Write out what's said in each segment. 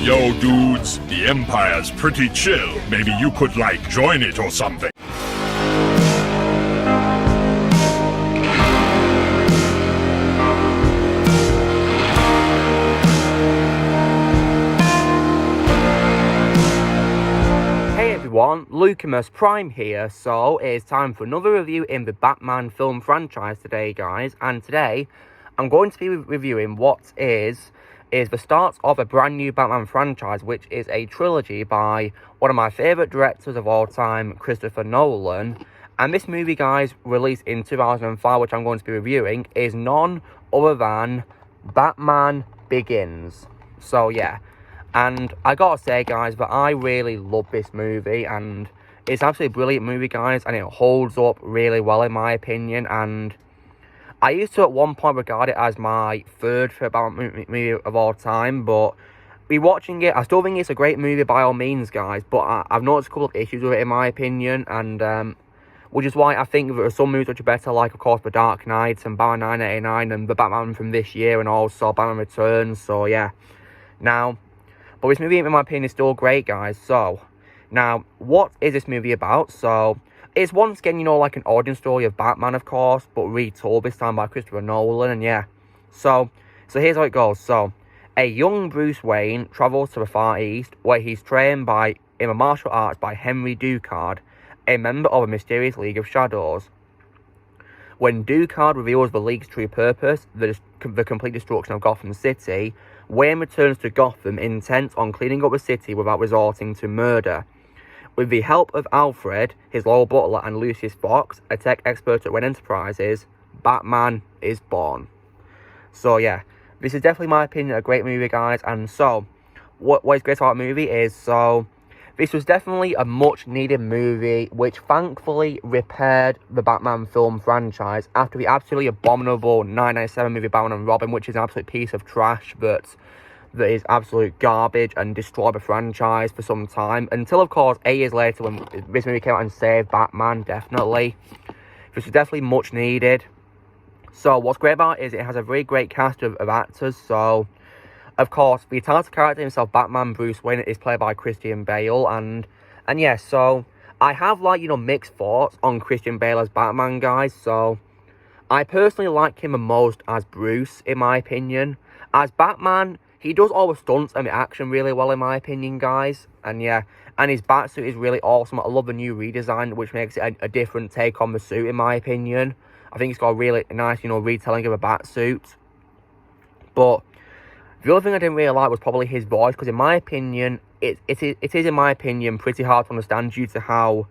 Yo, dudes, the Empire's pretty chill. Maybe you could, join it or something. Hey everyone, Lucamus Prime here. So it is time for another review in the Batman film franchise today, guys. And today, I'm going to be reviewing what is the start of a brand new Batman franchise, which is a trilogy by one of my favourite directors of all time, Christopher Nolan. And this movie, guys, released in 2005, which I'm going to be reviewing, is none other than Batman Begins. So yeah, and I gotta say, guys, that I really love this movie, and it's absolutely a brilliant movie, guys, and it holds up really well in my opinion. And I used to at one point regard it as my third favourite Batman movie of all time, but rewatching it, I still think it's a great movie by all means, guys, but I've noticed a couple of issues with it in my opinion, and which is why I think there are some movies which are better, like of course The Dark Knight and Batman 1989 and the Batman from this year, and also Batman Returns. So yeah, but this movie in my opinion is still great, guys. So now, what is this movie about? So it's once again, like an origin story of Batman, of course, but retold this time by Christopher Nolan, and yeah. So here's how it goes. So, a young Bruce Wayne travels to the Far East, where he's trained in the martial arts by Henry Ducard, a member of a mysterious League of Shadows. When Ducard reveals the League's true purpose, the complete destruction of Gotham City, Wayne returns to Gotham intent on cleaning up the city without resorting to murder. With the help of Alfred, his loyal butler, and Lucius Fox, a tech expert at Wayne Enterprises, Batman is born. So yeah, this is definitely, in my opinion, a great movie, guys. And so, what is great about the movie is, so this was definitely a much-needed movie, which thankfully repaired the Batman film franchise after the absolutely abominable 1997 movie Batman and Robin, which is an absolute piece of trash that is absolute garbage and destroyed the franchise for some time, until of course 8 years later when this movie came out and saved Batman. Definitely, this was definitely much needed. So what's great about it is it has a very great cast of actors. So of course the title character himself, Batman Bruce Wayne, is played by Christian Bale, and yeah, so I have mixed thoughts on Christian Bale as Batman, guys. So I personally like him the most as Bruce, in my opinion. As Batman, he does all the stunts and the action really well, in my opinion, guys. And yeah, and his Batsuit is really awesome. I love the new redesign, which makes it a different take on the suit, in my opinion. I think it's got a really nice, retelling of a Batsuit. But the other thing I didn't really like was probably his voice, because in my opinion, it is, in my opinion, pretty hard to understand due to how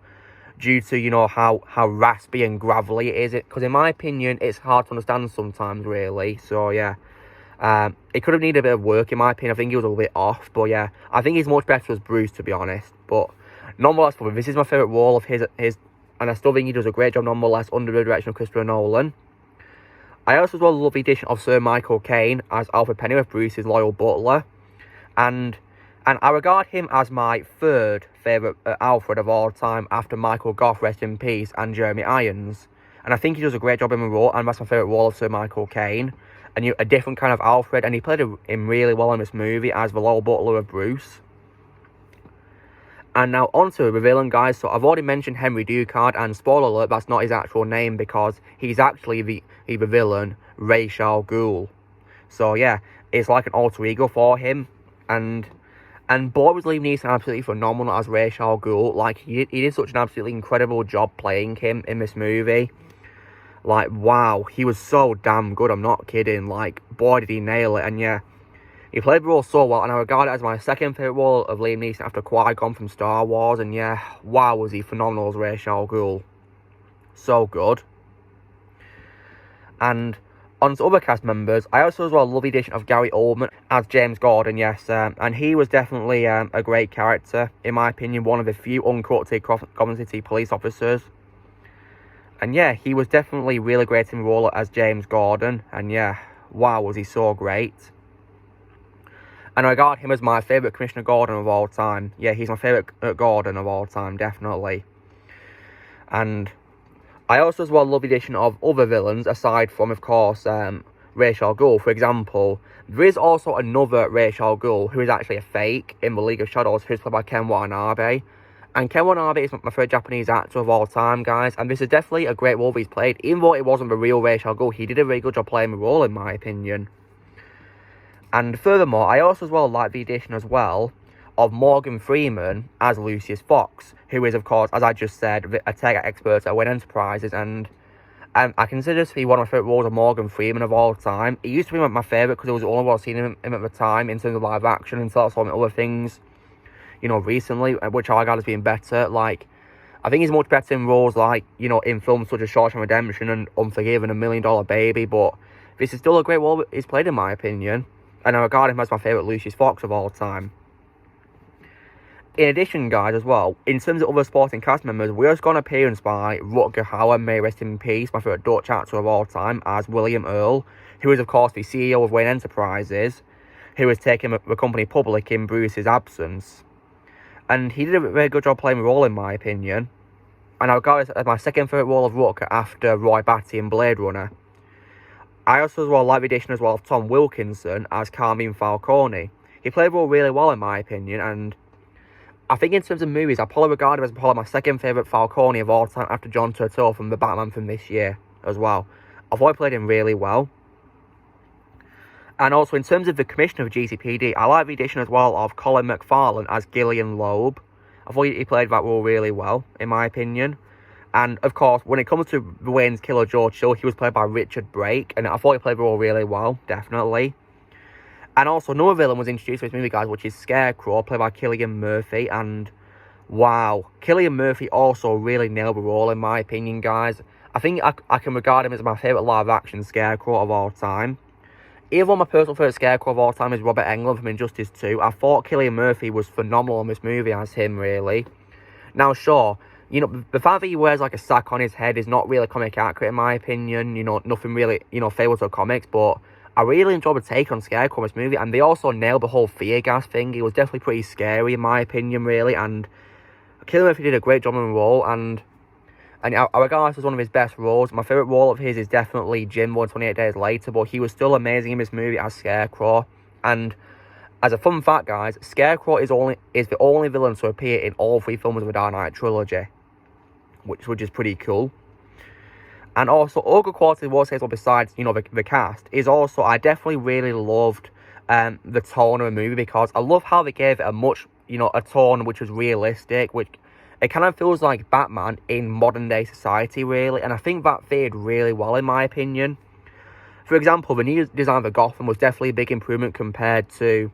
raspy and gravelly it is. Because in my opinion, it's hard to understand sometimes, really. So yeah. It could have needed a bit of work, in my opinion. I think he was a little bit off, but yeah, I think he's much better as Bruce, to be honest. But nonetheless, this is my favourite role of his, and I still think he does a great job, nonetheless, under the direction of Christopher Nolan. I also love the addition of Sir Michael Caine as Alfred Pennyworth, Bruce's loyal butler, and I regard him as my third favourite Alfred of all time, after Michael Gough, rest in peace, and Jeremy Irons. And I think he does a great job in the role, and that's my favourite role of Sir Michael Caine. And a different kind of Alfred, and he played him really well in this movie as the loyal butler of Bruce. And now onto the villain, guys. So I've already mentioned Henry Ducard, and spoiler alert, that's not his actual name, because he's actually the villain, Ra's al Ghul. So yeah, it's like an alter ego for him, and boy was Liam Neeson absolutely phenomenal as Ra's al Ghul. Like he did such an absolutely incredible job playing him in this movie. Like, wow, he was so damn good, I'm not kidding. Like, boy, did he nail it. And yeah, he played the role so well, and I regard it as my second favourite role of Liam Neeson after Qui-Gon from Star Wars. And yeah, wow, was he phenomenal as Ra's al Ghul. So good. And on to other cast members, I also love the addition of Gary Oldman as James Gordon, yes. And he was definitely a great character, in my opinion, one of the few uncorrupted Gotham City police officers. And yeah, he was definitely really great in the role as James Gordon. And yeah, wow, was he so great. And I regard him as my favourite Commissioner Gordon of all time. Yeah, he's my favourite Gordon of all time, definitely. And I also love the addition of other villains, aside from, of course, Ra's al Ghul. For example, there is also another Ra's al Ghul who is actually a fake in the League of Shadows, who's played by Ken Watanabe. And Ken Watanabe is my favourite Japanese actor of all time, guys. And this is definitely a great role he's played. Even though it wasn't the real Ra's al Ghul, he did a very good job playing the role, in my opinion. And furthermore, I also as well like the addition as well of Morgan Freeman as Lucius Fox, who is, of course, as I just said, a tech expert at Wayne Enterprises. And I consider this to be one of my favourite roles of Morgan Freeman of all time. It used to be my favourite because it was the only one I've seen him at the time in terms of live action, until I saw him in other things, you know, recently, which I regard as being better. Like, I think he's much better in roles like, you know, in films such as Shawshank Redemption and Unforgiven and $1 Million Baby, but this is still a great role he's played, in my opinion, and I regard him as my favourite Lucius Fox of all time. In addition, guys, as well, in terms of other supporting cast members, we also got an appearance by Rutger Hauer, may rest in peace, my favourite Dutch actor of all time, as William Earl, who is, of course, the CEO of Wayne Enterprises, who has taken the company public in Bruce's absence. And he did a very good job playing the role, in my opinion. And I regard it as my second favourite role of Rutger after Roy Batty in Blade Runner. I also as well like the addition as well of Tom Wilkinson as Carmine Falcone. He played the role really well, in my opinion, and I think in terms of movies, I probably regard him as probably my second favourite Falcone of all time after John Turturro from The Batman from this year as well. I thought he played him really well. And also in terms of the commissioner of GCPD, I like the addition as well of Colin McFarlane as Gillian Loeb. I thought he played that role really well, in my opinion. And of course, when it comes to Wayne's killer George Hill, he was played by Richard Brake, and I thought he played the role really well, definitely. And also, another villain was introduced to this movie, guys, which is Scarecrow, played by Cillian Murphy. And wow, Cillian Murphy also really nailed the role, in my opinion, guys. I think I can regard him as my favourite live-action Scarecrow of all time. Even though my personal favourite Scarecrow of all time is Robert Englund from Injustice 2, I thought Cillian Murphy was phenomenal in this movie as him, really. Now, sure, you know, the fact that he wears like a sack on his head is not really comic accurate, in my opinion. You know, nothing really, you know, favorable to comics, but I really enjoyed the take on Scarecrow in this movie, and they also nailed the whole fear gas thing. It was definitely pretty scary, in my opinion, really, and Cillian Murphy did a great job in the role, and I regard this as one of his best roles. My favourite role of his is definitely Jimbo in 28 Days Later, but he was still amazing in this movie as Scarecrow. And as a fun fact, guys, Scarecrow is the only villain to appear in all 3 films of the Dark Knight trilogy, which is pretty cool. And also, other quality of what says, well, besides, you know, the cast, is also, I definitely really loved the tone of the movie, because I love how they gave it a much, you know, a tone which was realistic, which it kind of feels like Batman in modern day society, really, and I think that fared really well, in my opinion. For example, the new design of Gotham was definitely a big improvement compared to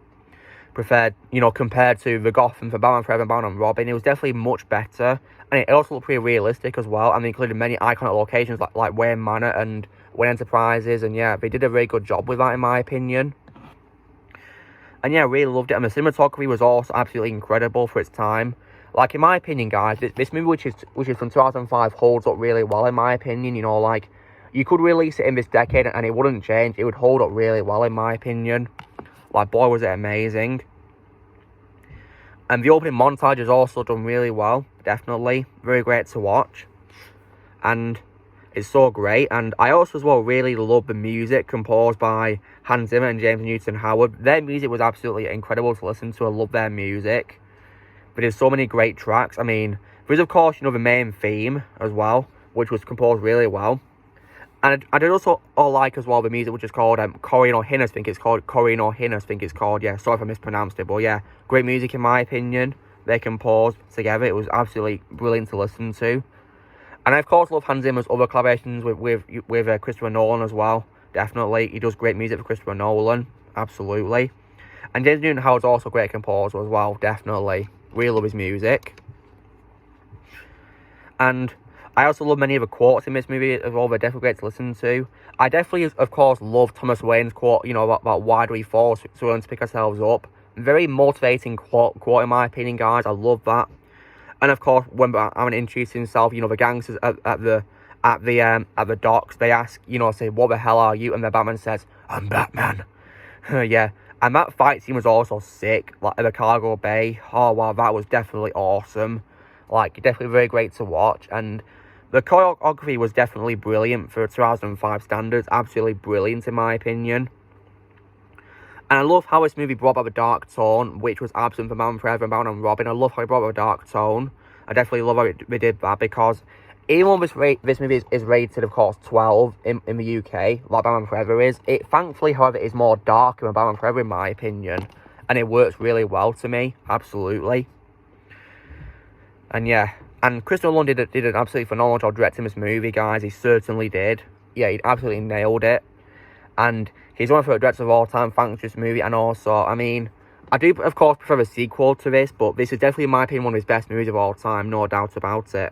the Gotham for Batman Forever and Batman and Robin. It was definitely much better, and it also looked pretty realistic as well, and they included many iconic locations like Wayne Manor and Wayne Enterprises, and yeah, they did a very good job with that, in my opinion. And yeah, I really loved it, and the cinematography was also absolutely incredible for its time. Like, in my opinion, guys, this movie, which is from 2005, holds up really well, in my opinion. You know, like, you could release it in this decade and it wouldn't change. It would hold up really well, in my opinion. Like, boy, was it amazing. And the opening montage is also done really well, definitely. Very great to watch. And it's so great. And I also, as well, really love the music composed by Hans Zimmer and James Newton Howard. Their music was absolutely incredible to listen to. I love their music. But there's so many great tracks. I mean, there's, of course, you know, the main theme as well, which was composed really well. And I did also like as well the music, which is called Corin O'Hinnis, I think it's called. Yeah, sorry if I mispronounced it, but yeah, great music in my opinion. They composed together. It was absolutely brilliant to listen to. And I, of course, love Hans Zimmer's other collaborations with Christopher Nolan as well. Definitely. He does great music for Christopher Nolan. Absolutely. And James Newton Howard's also a great composer as well. Definitely. Really love his music. And I also love many of the quotes in this movie as well. They're definitely great to listen to. I definitely, of course, love Thomas Wayne's quote, you know, about why do we fall, so we learn to pick ourselves up. Very motivating quote in my opinion, guys. I love that. And of course, when Batman introduces himself, you know, the gangsters at the docks, they ask, you know, say, what the hell are you? And then Batman says, I'm Batman. Yeah. And that fight scene was also sick, like at the cargo bay. Oh wow, that was definitely awesome. Like, definitely very great to watch. And The choreography was definitely brilliant for 2005 standards, absolutely brilliant in my opinion. And I love how this movie brought up a dark tone, which was absent from Batman Forever and Batman and Robin. I love how it brought up a dark tone. I definitely love how they did that, because even though this movie is rated, of course, 12 in the UK, like Batman Forever is, it thankfully, however, is more darker than Batman Forever in my opinion. And it works really well to me, absolutely. And yeah, and Christopher Nolan did an absolutely phenomenal job directing this movie, guys. He certainly did. Yeah, he absolutely nailed it. And he's one of my favourite directors of all time, thanks to this movie. And also, I mean, I do, of course, prefer a sequel to this, but this is definitely, in my opinion, one of his best movies of all time, no doubt about it.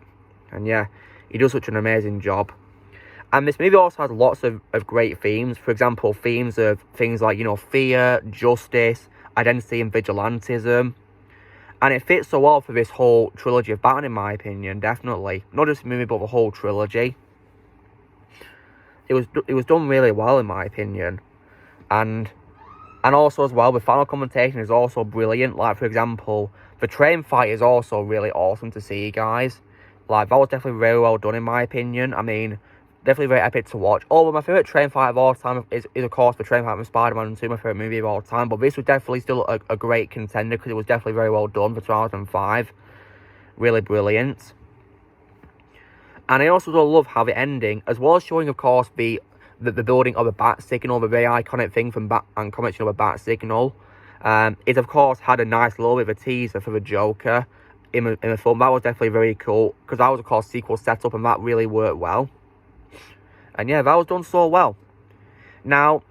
And yeah, he does such an amazing job. And this movie also has lots of great themes. For example, themes of things like, you know, fear, justice, identity, and vigilantism. And it fits so well for this whole trilogy of Batman, in my opinion, definitely. Not just the movie, but the whole trilogy. It was done really well, in my opinion. And also, as well, the final commentation is also brilliant. Like, for example, the train fight is also really awesome to see, guys. Like, that was definitely very well done, in my opinion. I mean, definitely very epic to watch. Oh, but my favourite train fight of all time is of course, the train fight from Spider-Man 2, my favourite movie of all time. But this was definitely still a great contender, because it was definitely very well done for 2005. Really brilliant. And I also love how the ending, as well as showing, of course, the building of a bat signal, the very iconic thing from Batman Comics, you know, a bat signal, it, of course, had a nice little bit of a teaser for the Joker in the film. That was definitely very cool, because that was, of course, sequel setup, and that really worked well. And yeah, that was done so well. Now,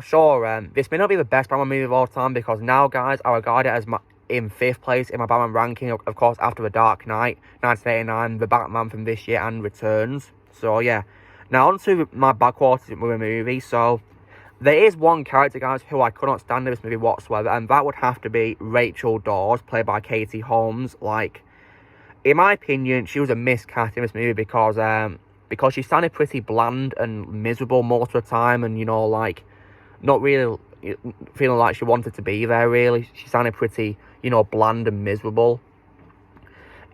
sure, this may not be the best Batman movie of all time, because now, guys, I regard it as in 5th place in my Batman ranking, of course, after The Dark Knight, 1989, The Batman from this year, and Returns. So, yeah. Now, on to my bad qualities with the movie. So, there is one character, guys, who I could not stand in this movie whatsoever, and that would have to be Rachel Dawes, played by Katie Holmes. Like, in my opinion, she was a miscast in this movie, because she sounded pretty bland and miserable most of the time, and, you know, like, not really feeling like she wanted to be there, really. She sounded pretty, you know, bland and miserable.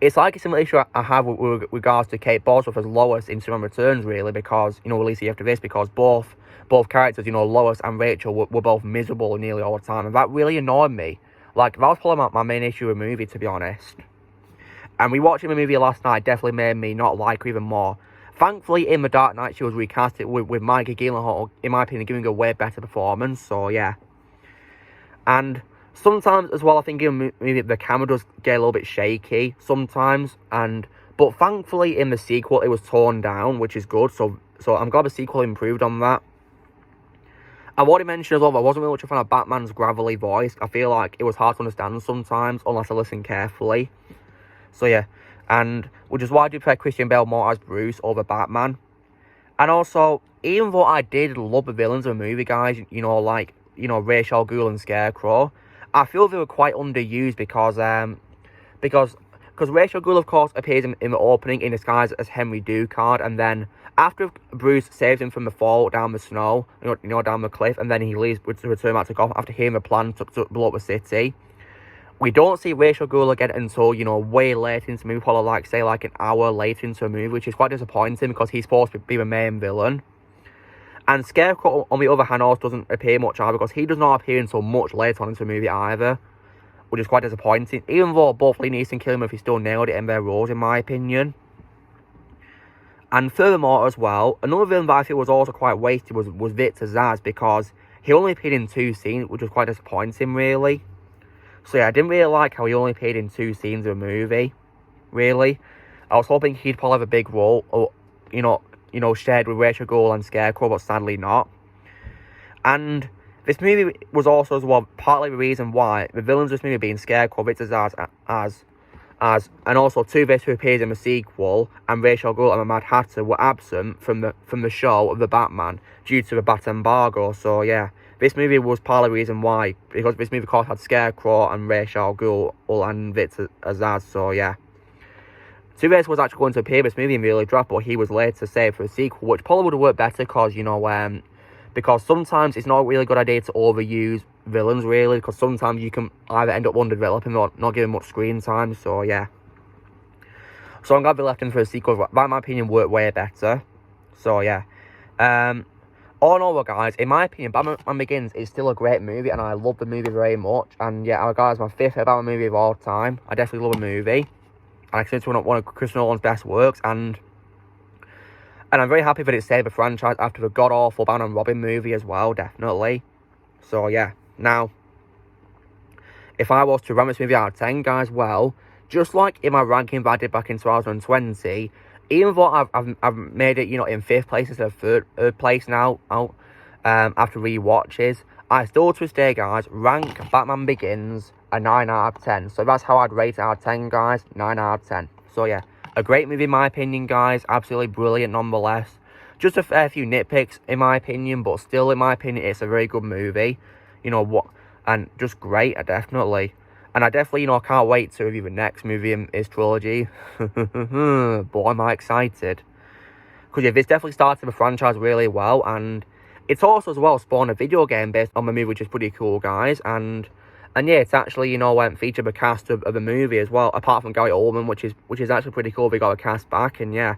It's like a similar issue I have with regards to Kate Bosworth as Lois in Superman Returns, really, because, you know, released after this, because both characters, you know, Lois and Rachel were both miserable nearly all the time, and that really annoyed me. Like, that was probably my main issue with the movie, to be honest. And rewatching the movie last night definitely made me not like her even more. Thankfully, in The Dark Knight, she was recasted with Maggie Gyllenhaal, in my opinion, giving a way better performance, so yeah. And sometimes, as well, I think in the movie, the camera does get a little bit shaky sometimes, but thankfully, in the sequel, it was toned down, which is good, so I'm glad the sequel improved on that. I've already mentioned as well, I wasn't really much a fan of Batman's gravelly voice. I feel like it was hard to understand sometimes, unless I listened carefully. So yeah. And which is why I do prefer Christian Bale more as Bruce over Batman. And also, even though I did love the villains of the movie, guys, you know, like, you know, Ra's al Ghul and Scarecrow, I feel they were quite underused because Ra's al Ghul, of course, appears in the opening in disguise as Henry Ducard, and then after Bruce saves him from the fall down the snow, you know, down the cliff, and then he leaves to return back to Gotham after hearing the plan to blow up the city. We don't see Ra's al Ghul again until, you know, way later into the movie, probably like, say, like an hour later into the movie, which is quite disappointing because he's supposed to be the main villain. And Scarecrow, on the other hand, also doesn't appear much either, because he does not appear until much later on into the movie either, which is quite disappointing, even though both Liam Neeson and Cillian Murphy still nailed it in their roles, in my opinion. And furthermore, as well, another villain that I feel was also quite wasted was Victor Zsasz, because he only appeared in 2 scenes, which was quite disappointing, really. So yeah, I didn't really like how he only appeared in 2 scenes of the movie, really. I was hoping he'd probably have a big role, or, you know, shared with Ra's al Ghul and Scarecrow, but sadly not. And this movie was also, as well, partly the reason why the villains of this movie being Scarecrow, Victor Zsasz, and also Two-Face, who appears in the sequel, and Ra's al Ghul and the Mad Hatter were absent from the show of the Batman due to the Bat embargo. So yeah, this movie was partly the reason why, because this movie, of course, had Scarecrow and Ra's al Ghul and Victor Zsasz. So yeah, Two-Face was actually going to appear in this movie in the early draft, but he was later saved for a sequel, which probably would have worked better, because, you know, because sometimes it's not a really good idea to overuse villains, really, because sometimes you can either end up underdeveloping or not giving much screen time, so yeah. So I'm glad they left him for a sequel. That, in my opinion, worked way better. So, yeah. All in all, guys, in my opinion, Batman Begins is still a great movie, and I love the movie very much. And, yeah, guys, my fifth Batman movie of all time. I definitely love a movie. And I consider it one of Chris Nolan's best works, and I'm very happy that it saved the franchise after the god-awful Batman and Robin movie as well, definitely. So, yeah. Now, if I was to rank this movie out of 10, guys, well, just like in my ranking that I did back in 2020, even though I've made it, you know, in 5th place instead of 3rd place now, after re-watches, I still, to this day, guys, rank Batman Begins a 9 out of 10. So that's how I'd rate it out of 10, guys, 9 out of 10. So, yeah, a great movie in my opinion, guys, absolutely brilliant nonetheless. Just a fair few nitpicks in my opinion, but still, in my opinion, it's a very good movie. You know what? And just great, definitely. And I definitely, you know, can't wait to review the next movie in his trilogy. Boy, am I excited. Because, yeah, this definitely started the franchise really well. And it's also, as well, spawned a video game based on the movie, which is pretty cool, guys. And yeah, it's actually, you know, featured the cast of the movie as well. Apart from Gary Oldman, which is actually pretty cool. They got a cast back. And, yeah,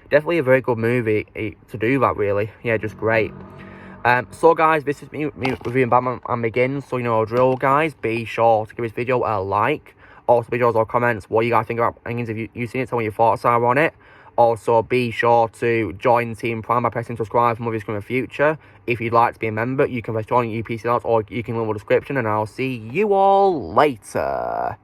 definitely a very good movie to do that, really. Yeah, just great. So guys, this is me reviewing Batman Begins. So, you know, drill, guys, be sure to give this video a like. Also, videos or comments what you guys think about Begins if you've seen it, tell me your thoughts are on it. Also, be sure to join Team Prime by pressing subscribe for more videos in the future. If you'd like to be a member, you can press join UPC or you can link in the description, and I'll see you all later.